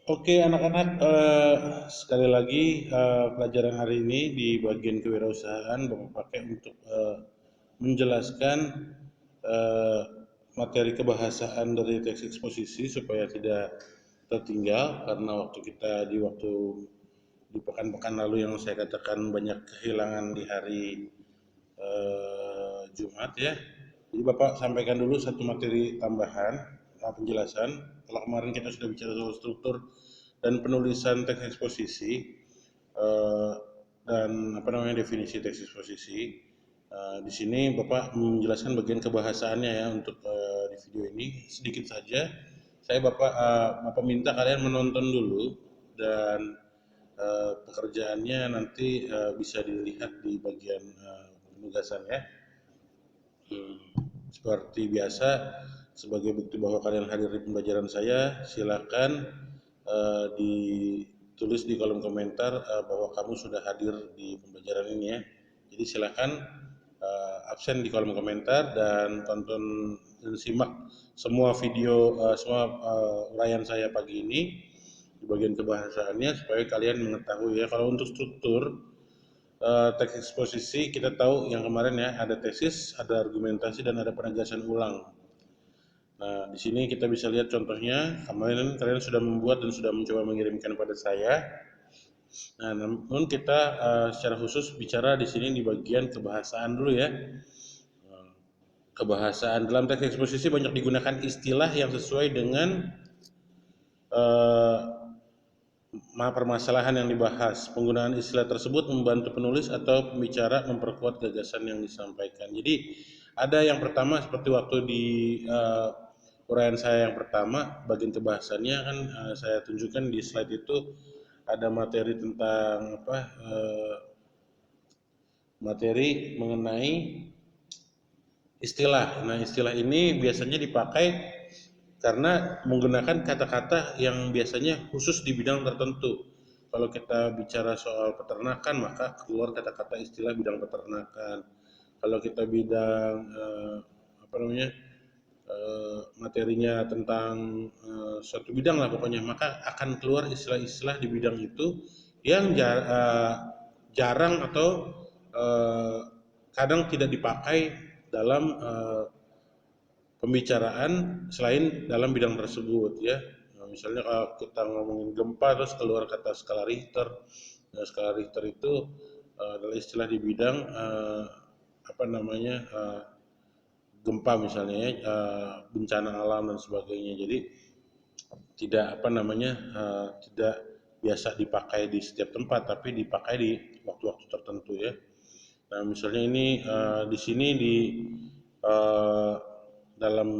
Oke anak-anak, sekali lagi pelajaran hari ini di bagian kewirausahaan Bapak pakai untuk menjelaskan eh, materi kebahasaan dari teks eksposisi supaya tidak tertinggal karena waktu di pekan-pekan lalu yang saya katakan banyak kehilangan di hari Jumat ya. Jadi Bapak sampaikan dulu satu materi tambahan, penjelasan. Kalau kemarin kita sudah bicara soal struktur dan penulisan teks eksposisi eh, dan definisi teks eksposisi. Di sini Bapak menjelaskan bagian kebahasaannya ya untuk di video ini sedikit saja. Bapak minta kalian menonton dulu dan pekerjaannya nanti bisa dilihat di bagian penugasan ya. Hmm, Seperti biasa, sebagai bukti bahwa kalian hadir di pembelajaran saya, silakan ditulis di kolom komentar bahwa kamu sudah hadir di pembelajaran ini ya. Jadi silakan absen di kolom komentar dan tonton dan simak semua video, semua uraian saya pagi ini di bagian kebahasaannya supaya kalian mengetahui ya. Kalau untuk struktur teks eksposisi kita tahu yang kemarin ya ada tesis, ada argumentasi dan ada penegasan ulang. Nah, di sini kita bisa lihat contohnya. Kemarin kalian sudah membuat dan sudah mencoba mengirimkan pada saya. Nah, namun kita secara khusus bicara di sini di bagian kebahasaan dulu ya. Kebahasaan dalam teks eksposisi banyak digunakan istilah yang sesuai dengan eh, permasalahan yang dibahas. Penggunaan istilah tersebut membantu penulis atau pembicara memperkuat gagasan yang disampaikan. Jadi ada yang pertama seperti waktu di uraian saya yang pertama, bagian kebahasannya kan saya tunjukkan di slide itu ada materi tentang materi mengenai istilah. Nah, istilah ini biasanya dipakai karena menggunakan kata-kata yang biasanya khusus di bidang tertentu. Kalau kita bicara soal peternakan, maka keluar kata-kata istilah bidang peternakan. Kalau kita bidang apa namanya materinya tentang suatu bidang lah pokoknya, maka akan keluar istilah-istilah di bidang itu yang jarang atau eh, kadang tidak dipakai dalam pembicaraan selain dalam bidang tersebut ya. Nah, misalnya kalau kita ngomongin gempa terus keluar kata skala Richter. Nah, skala Richter itu adalah istilah di bidang apa namanya gempa misalnya ya, bencana alam dan sebagainya. Jadi tidak apa namanya tidak biasa dipakai di setiap tempat tapi dipakai di waktu-waktu tertentu ya. Nah, misalnya ini di sini di eh, dalam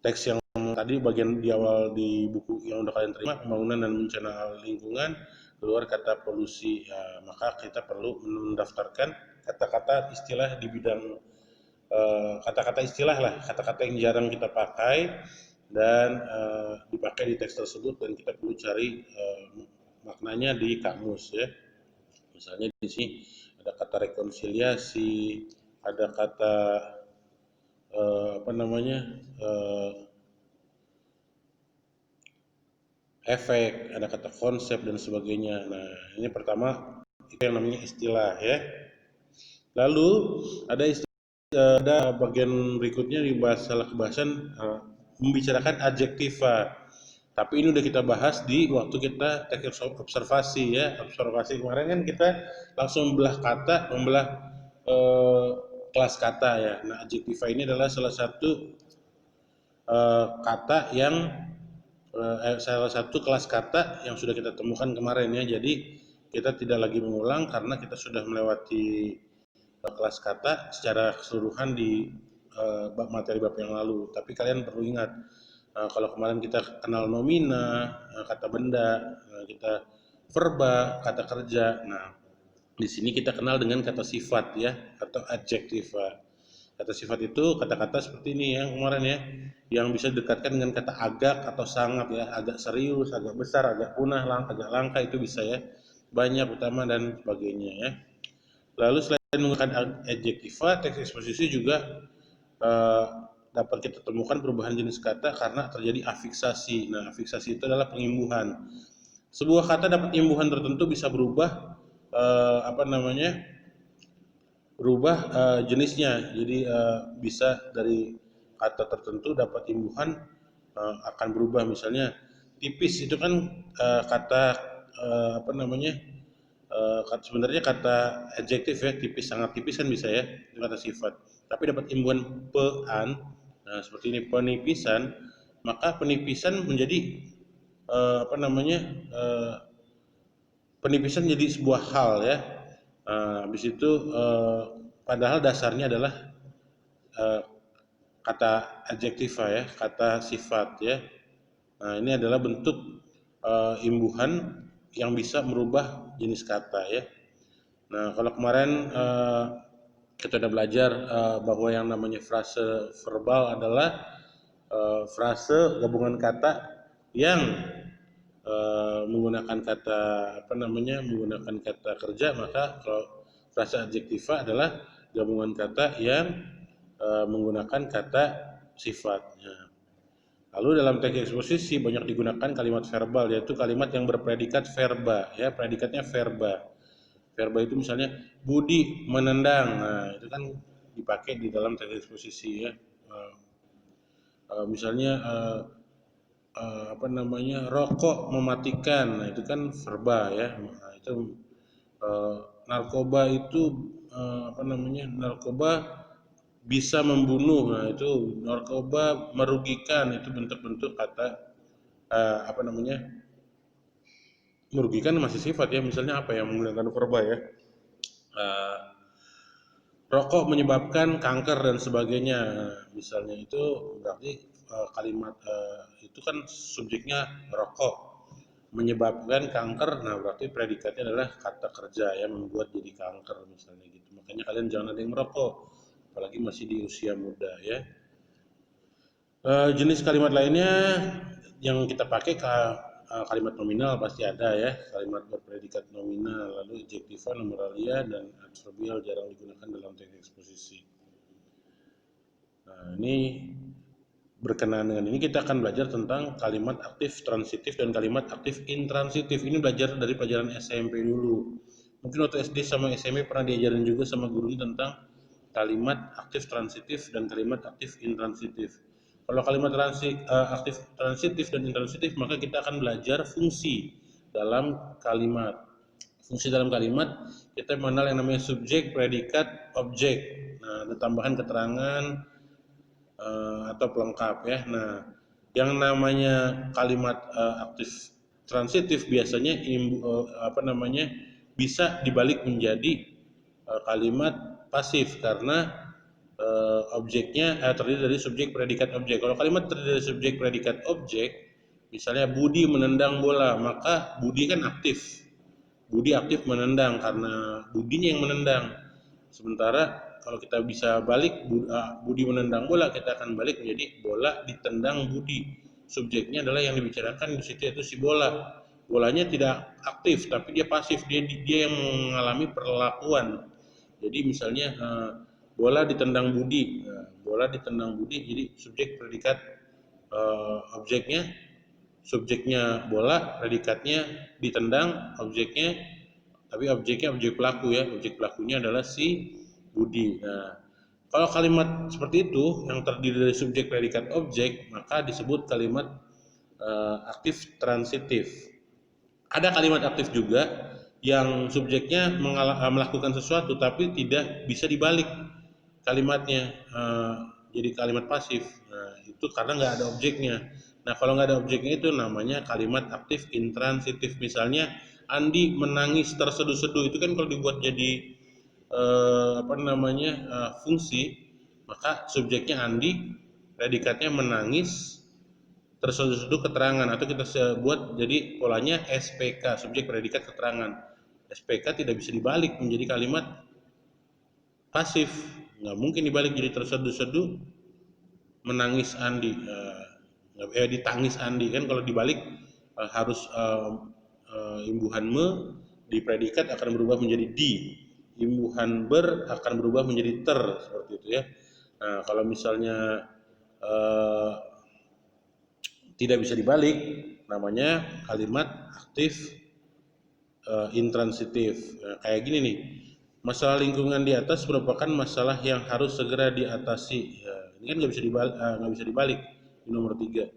teks yang tadi bagian di awal di buku yang udah kalian terima, pembangunan dan bencana lingkungan, keluar kata polusi, ya, maka kita perlu mendaftarkan kata-kata istilah di bidang kata-kata istilah lah, kata-kata yang jarang kita pakai dan dipakai di teks tersebut dan kita perlu cari maknanya di kamus ya. Misalnya di sini ada kata rekonsiliasi, ada kata apa namanya efek, ada kata konsep dan sebagainya. Nah, ini pertama itu yang namanya istilah ya. Lalu ada ada bagian berikutnya di masalah kebahasan membicarakan adjektiva. Tapi ini udah kita bahas di waktu kita teks observasi ya. Observasi kemarin kan kita langsung membelah kata, membelah eh, kelas kata ya. Nah, adjektiva ini adalah salah satu kata yang salah satu kelas kata yang sudah kita temukan kemarin ya. Jadi kita tidak lagi mengulang karena kita sudah melewati kelas kata secara keseluruhan di materi bab yang lalu. Tapi kalian perlu ingat kalau kemarin kita kenal nomina, kata benda, kita verba, kata kerja. Nah, di sini kita kenal dengan kata sifat ya atau adjektiva. Kata sifat itu kata-kata seperti ini yang kemarin ya, yang bisa didekatkan dengan kata agak atau sangat ya, agak serius, agak besar, agak punah, agak langka itu bisa ya, banyak, utama dan sebagainya ya. Lalu selain menggunakan adjektiva, teks eksposisi juga eh, dapat kita temukan perubahan jenis kata karena terjadi afiksasi. Nah, afiksasi itu adalah pengimbuhan. Sebuah kata dapat imbuhan tertentu bisa berubah berubah jenisnya. Jadi bisa dari kata tertentu dapat imbuhan akan berubah. Misalnya tipis itu kan kata sebenarnya kata adjektif ya, tipis, sangat tipis kan bisa ya, itu kata sifat. Tapi dapat imbuhan pean, nah seperti ini penipisan, maka penipisan menjadi eh, apa namanya eh, penipisan jadi sebuah hal ya. Habis itu padahal dasarnya adalah eh, kata adjektiva ya, kata sifat ya. Nah, ini adalah bentuk imbuhan yang bisa merubah jenis kata ya. Nah, kalau kemarin kita udah belajar bahwa yang namanya frase verbal adalah frase gabungan kata yang menggunakan kata menggunakan kata kerja, maka kalau frasa adjektiva adalah gabungan kata yang menggunakan kata sifatnya. Lalu dalam teks eksposisi banyak digunakan kalimat verbal, yaitu kalimat yang berpredikat verba ya, predikatnya verba. Verba itu misalnya Budi menendang, nah itu kan dipakai di dalam teks eksposisi ya. Misalnya rokok mematikan, nah itu kan verba ya. Nah, itu narkoba itu narkoba bisa membunuh, nah itu narkoba merugikan, itu bentuk-bentuk kata merugikan masih sifat ya. Misalnya apa yang menggunakan verba ya, uh, rokok menyebabkan kanker dan sebagainya. Nah, misalnya itu berarti kalimat itu kan subjeknya rokok menyebabkan kanker, nah berarti predikatnya adalah kata kerja yang membuat jadi kanker misalnya gitu. Makanya kalian jangan ada yang merokok, apalagi masih di usia muda ya. Jenis kalimat lainnya yang kita pakai kalimat nominal pasti ada ya, kalimat berpredikat nominal, lalu adjektiva, numeralia, dan adverbial jarang digunakan dalam teks eksposisi. Nah, ini berkenaan dengan ini kita akan belajar tentang kalimat aktif transitif dan kalimat aktif intransitif. Ini belajar dari pelajaran SMP dulu. Mungkin waktu SD sama SMP pernah diajarin juga sama gurunya tentang kalimat aktif transitif dan kalimat aktif intransitif. Kalau kalimat aktif transitif dan intransitif, maka kita akan belajar fungsi dalam kalimat. Fungsi dalam kalimat kita mengenal yang namanya subjek, predikat, objek. Nah, ada tambahan keterangan atau pelengkap ya. Nah, yang namanya kalimat aktif transitif biasanya bisa dibalik menjadi kalimat pasif karena objeknya terdiri dari subjek predikat objek. Kalau kalimat terdiri dari subjek predikat objek, misalnya Budi menendang bola, maka Budi kan aktif. Budi aktif menendang karena Budinya yang menendang. Sementara kalau kita bisa balik Budi menendang bola, kita akan balik menjadi bola ditendang Budi. Subjeknya adalah yang dibicarakan di situ, yaitu si bola. Bolanya tidak aktif tapi dia pasif, dia yang mengalami perlakuan. Jadi misalnya bola ditendang Budi, bola ditendang Budi, jadi subjek predikat subjeknya bola, predikatnya ditendang, tapi objeknya objek pelaku ya, objek pelakunya adalah si Budi. Nah, kalau kalimat seperti itu yang terdiri dari subjek predikat objek, maka disebut kalimat aktif transitif. Ada kalimat aktif juga yang subjeknya melakukan sesuatu tapi tidak bisa dibalik kalimatnya jadi kalimat pasif. Nah, itu karena nggak ada objeknya. Nah, kalau nggak ada objeknya itu namanya kalimat aktif intransitif. Misalnya Andi menangis terseduh-seduh, itu kan kalau dibuat jadi fungsi, maka subjeknya Andi, predikatnya menangis, terseduh-seduh keterangan, atau kita buat jadi polanya SPK, subjek predikat keterangan. SPK tidak bisa dibalik menjadi kalimat pasif, nggak mungkin dibalik jadi terseduh-seduh menangis Andi, ditangis Andi kan. Kalau dibalik harus imbuhan me di predikat akan berubah menjadi di, imbuhan ber akan berubah menjadi ter, seperti itu ya. Nah, kalau misalnya eh, tidak bisa dibalik, namanya kalimat aktif intransitif. Kayak gini nih, masalah lingkungan di atas merupakan masalah yang harus segera diatasi. Ya, ini kan nggak bisa dibalik di nomor 3.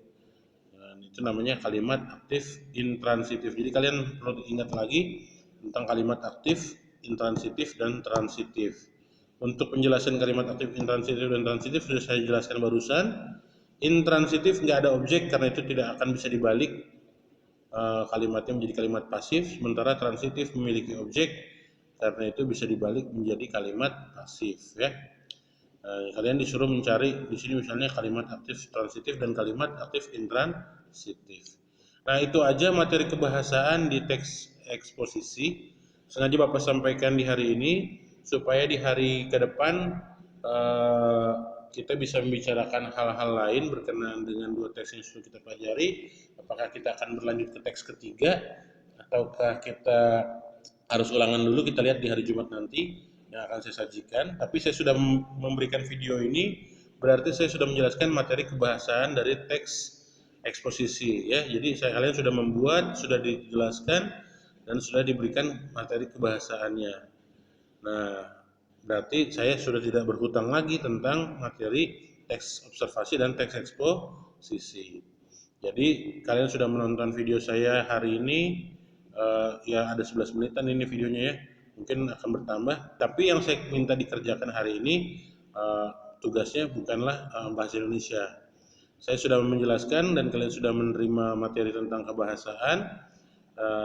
Dan itu namanya kalimat aktif intransitif. Jadi kalian perlu ingat lagi tentang kalimat aktif, intransitif, dan transitif. Untuk penjelasan kalimat aktif, intransitif, dan transitif sudah saya jelaskan barusan. Intransitif nggak ada objek karena itu tidak akan bisa dibalik, kalimatnya menjadi kalimat pasif, sementara transitif memiliki objek karena itu bisa dibalik menjadi kalimat pasif ya. Kalian disuruh mencari di sini misalnya kalimat aktif transitif dan kalimat aktif intransitif. Nah, itu aja materi kebahasaan di teks eksposisi. Sengaja Bapak sampaikan di hari ini supaya di hari ke depan eh, kita bisa membicarakan hal-hal lain berkenaan dengan dua teks yang sudah kita pelajari. Apakah kita akan berlanjut ke teks ketiga ataukah kita harus ulangan dulu, kita lihat di hari Jumat nanti yang akan saya sajikan. Tapi saya sudah memberikan video ini, berarti saya sudah menjelaskan materi kebahasaan dari teks eksposisi ya. Jadi kalian sudah membuat, sudah dijelaskan dan sudah diberikan materi kebahasaannya. Nah, berarti saya sudah tidak berhutang lagi tentang materi teks observasi dan teks eksposisi. Jadi kalian sudah menonton video saya hari ini, ya ada 11 menitan ini videonya ya, mungkin akan bertambah. Tapi yang saya minta dikerjakan hari ini, eh, tugasnya bukanlah bahasa Indonesia. Saya sudah menjelaskan dan kalian sudah menerima materi tentang kebahasaan.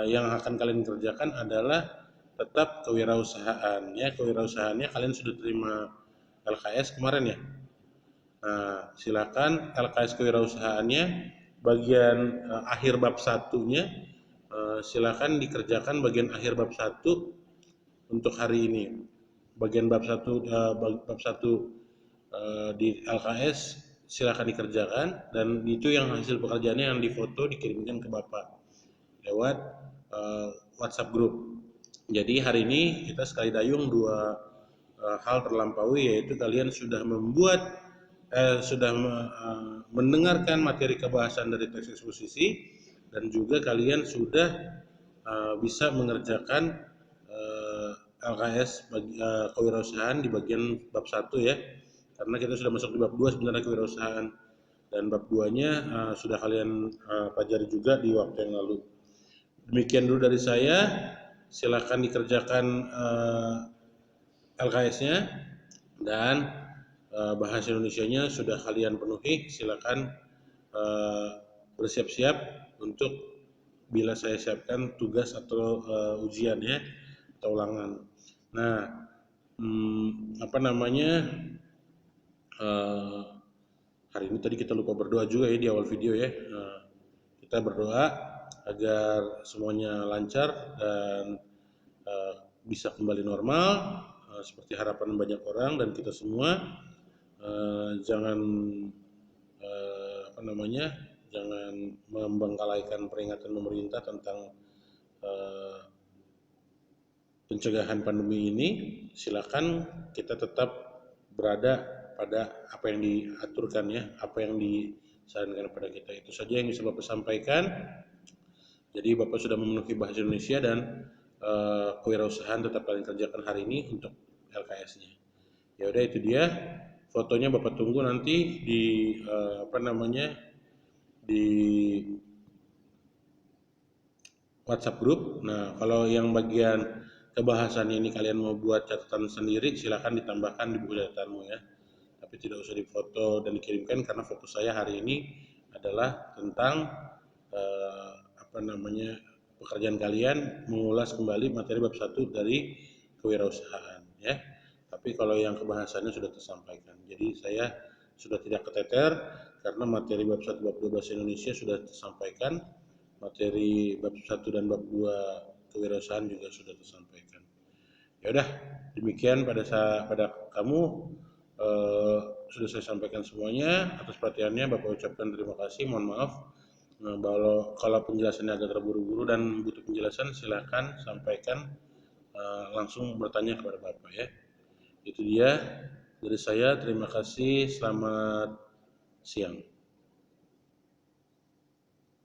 Yang akan kalian kerjakan adalah tetap kewirausahaan ya. Kewirausahaannya kalian sudah terima LKS kemarin ya. Nah, silakan LKS kewirausahaannya bagian akhir bab satunya, silakan dikerjakan bagian akhir bab 1 untuk hari ini. Bagian bab 1 di LKS silakan dikerjakan dan itu yang hasil pekerjaannya yang difoto dikirimkan ke Bapak lewat WhatsApp group. Jadi hari ini kita sekali dayung dua hal terlampaui, yaitu kalian sudah mendengarkan materi kebahasan dari teks eksposisi dan juga kalian sudah bisa mengerjakan LKS kewirausahaan di bagian bab 1 ya. Karena kita sudah masuk di bab 2 sebenarnya kewirausahaan dan bab 2-nya sudah kalian pelajari juga di waktu yang lalu. Demikian dulu dari saya. Silakan dikerjakan LKS-nya dan bahasa Indonesianya sudah kalian penuhi. Silakan bersiap-siap untuk bila saya siapkan tugas atau ujiannya atau ulangan. Nah, apa namanya? Hari ini tadi kita lupa berdoa juga ya di awal video ya. Kita berdoa agar semuanya lancar dan bisa kembali normal seperti harapan banyak orang dan kita semua. Jangan jangan membangkalaikan peringatan pemerintah tentang pencegahan pandemi ini. Silakan kita tetap berada pada apa yang diaturkan ya, apa yang disarankan kepada kita. Itu saja yang bisa Bapak sampaikan. Jadi Bapak sudah memenuhi bahasa Indonesia dan kewirausahaan tetap kalian kerjakan hari ini untuk LKS-nya. Ya udah itu dia. Fotonya Bapak tunggu nanti di di WhatsApp group. Nah, kalau yang bagian kebahasan ini kalian mau buat catatan sendiri, silahkan ditambahkan di buku catatanmu ya. Tapi tidak usah difoto dan dikirimkan karena fokus saya hari ini adalah tentang pekerjaan kalian mengulas kembali materi bab 1 dari kewirausahaan ya. Tapi kalau yang kebahasannya sudah tersampaikan. Jadi saya sudah tidak keteter karena materi bab 1 bab 2 bahasa Indonesia sudah tersampaikan. Materi bab 1 dan bab 2 kewirausahaan juga sudah tersampaikan. Ya udah, demikian pada kamu sudah saya sampaikan semuanya. Atas perhatiannya Bapak ucapkan terima kasih. Mohon maaf kalau penjelasannya agak terburu-buru dan butuh penjelasan, silakan sampaikan langsung bertanya kepada Bapak ya. Itu dia dari saya. Terima kasih. Selamat siang.